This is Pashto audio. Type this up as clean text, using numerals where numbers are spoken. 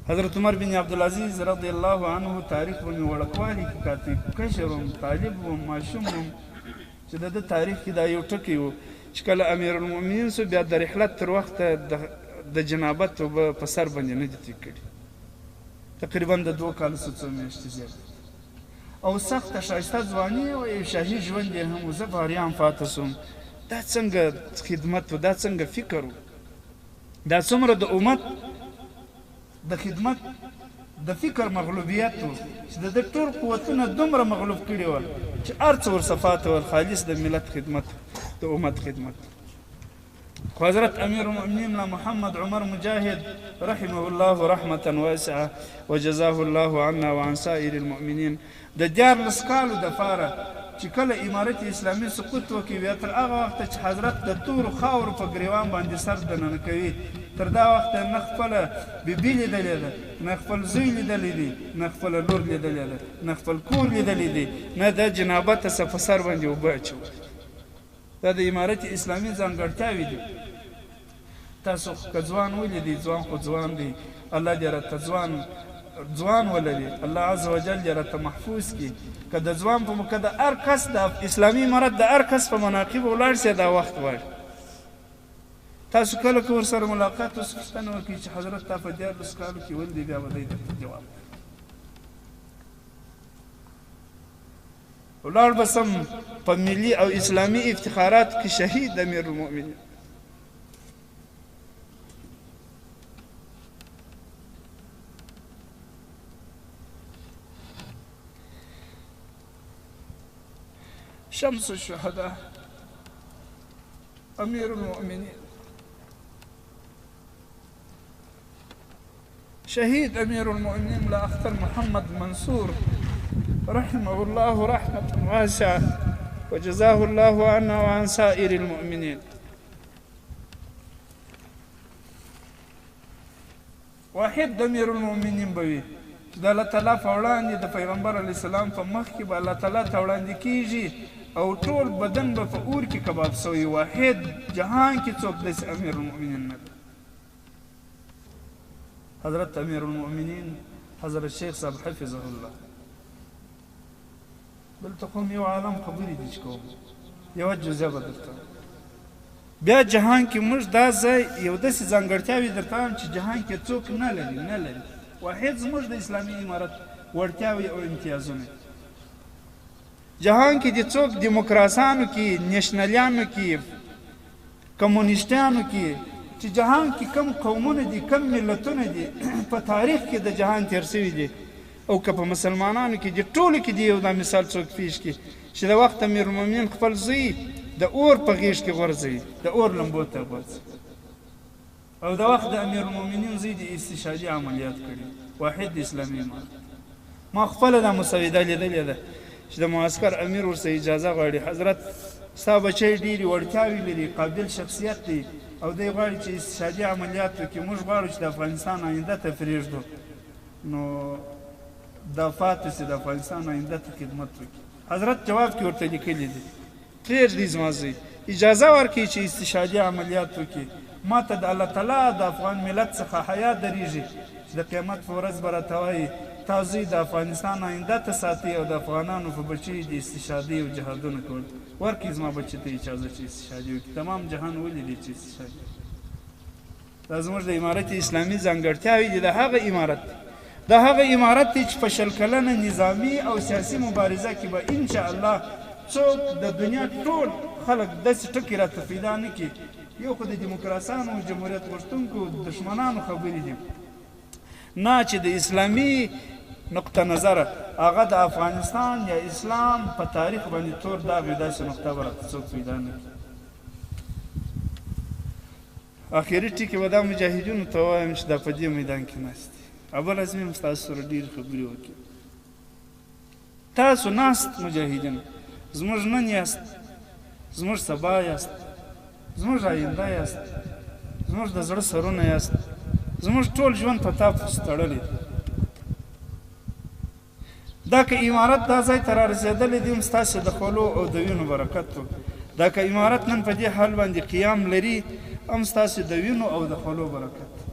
حضرت عمر بن عبدالعزیز رضی الله عنه تاریخ به مې وړکوالي کې کاتب کشر وم، طالب وم، ماشوم وم، چې د ده تاریخ کې دا یو ټکی و چې کله امیرالمؤمنین سو بیا د رحلت تر وخته د جنابت اوبه په سر باندې نه دي تېر کړي، تقریبا د 2 کالو څه میاشتې زیات او سخته ښایسته ځواني او یو شاهي ژوند یې هم و. زه باریان پاته سوم. دا څنګه خدمت و، دا څنګه فکر و، دا څومره د امت د خدمت د فکر مغلوبیت و چې د ده ټول قوتونه دومره مغلوب کړي ول چې هر څه ورصفات ول خالص د ملت خدمت، د امت خدمت. خو حضرت امیر المؤمنین محمد عمر مجاهد رحمه الله رحمة واسعه وجزاه الله عنا وعن سائر المؤمنین د 14 کالو دپاره چې کله امارت اسلامي سقوط وکړي بیا تر هغه وخته چې حضرت د تورو خاورو په ګریوان باندې سر دننه کوي، تر دا وخته نه خپله بیبي لیدلې ده، نه خپل زوی لیدلی دی، نه خپله لور لیدلې ده، نه خپل کور لیدلی دی، نه د جنابته څه په سر باندې اوبه اچولي. دا د امارت اسلامي ځانګړتیاوې دي. تاسو که ځوان ولیدئ، ځوان خو ځوان دی، الله دې راته ځوان ولري، الله عز وجل دې راته محفوظ کړي. که د ځوان په که د هر کس د اسلامي امارت د هر کس په مناقبو ولاړ سي دا وخت غواړي. تاسو کله که ورسره ملاقات اوس پوښتنه وکړئ چې حضرت تا په 14 کالو کې ولدي، بیا به دی درته جواب ولاړ به سم په ملي او اسلامي افتخارات کې شهید امیر المؤمنین. شمس الشهداء امیر المؤمنین شهید امیر المؤمنین لا اختر محمد منصور رحمه الله رحمة واسعة وجزاه الله عنا وعن سائر المؤمنين. واحد امیر المؤمنین بوي چې د الله تعالی په وړاندې د پیغمبر علیه السلام په مخ کې به الله تعالی ته وړاندې کیږي او ټول بدن به په اور کې کباب سوی. واحد جهان کې څوک داسې امیر المؤمنین نه دی. حضرت امیر المؤمنین حضرت شیخ صاحب حفظه الله. دلته خو یو عالم خبرې دي چې کوم یوه جزیه به درته بیا جهان کې موږ دا ځای یو داسې ځانګړتیاوې درته وایم چې جهان کې څوک نه لري. واحد زموږ د اسلامي امارت وړتیاوې او امتیازونه. جهان کې د څوک دیموکراسانو کې، نیشنلیانو کې، کمونیسټیانو کې چې جهان کې کم قومونه دي، کم ملتونه دي په تاریخ کې د جهان تیر شوي دي، او که په مسلمانانو کې دي، ټولو کې دي یو دا مثال څوک پیش کړي چې د وخت امیر المؤمنین خپل زوی د اور په غېږ کې غورځوي، د اور لمبو ته غورځوي، او د وخت د امیر المؤمنین زوی د استشهادي عملیات کړي. واحد د اسلامي امارت. ما خپله دا مسوده لیدلې ده چې د معسکر امیر ورسره اجازه غواړي، حضرت ستا بچی ډېرې وړتیاوې لري، قابل شخصیت دی، او دی غواړي چې استشهادي عملیات وکړي، موږ غواړو چې د افغانستان آینده ته پرېږدو، نو دا پاتې سي د افغانستان آینده ته خدمت وکړي. حضرت جواب کې ورته لیکلي دي پرېږدئ زما زوی، اجازه ورکړئ چې استشهادي عملیات وکړي. ما ته د الله تعالی د افغان ملت څخه حیا درېږي چې د قیامت په ورځ به راته وایي تا زوی د افغانستان آینده ته ساتي او د افغانانو په بچي د استشهادي او جهادونه کول. ورکړئ زما بچي ته اجازه چې استشهادي وکړي. تمام جهان ولیدي چې استشهادي. دا زموږ د امارت اسلامي ځانګړتیاوې دي. د هغه امارت د هغه امارت دی چې په 100 کلنه نظامي او سیاسي مبارزه کې به انشاءالله څوک د دنیا ټول خلک داسې ټکي راته پیدا نه کړي. یو خو د دیموکراسانو او جمهوریت غوښتونکو دښمنانو خبرې دي، نه چې د اسلامي نقطه نظره هغه د افغانستان یا اسلام په تاریخ باندې تور داغ وي، داسې نقطه به راته څوک پیدا نه کړي. اخري ټکي به دا مجاهدینو ته وایم چې دا په دې میدان کې ناست دي. اول از مې ستاسو سره ډېرې خبرې وکړي. تاسو ناست مجاهدین زموږ نن یاست، زموږ سبا یاست، زموږ آینده یاست، زموږ د زړه سرونه یاست، زموږ ټول ژوند په تاسو تړلی دی. دا که امارت دا ځای ته رارسېدلی دی هم ستاسې د خولو او د وینو برکت و. دا که امارت نن په دې حال باندې قیام لري هم ستاسې د وینو او د خولو برکت.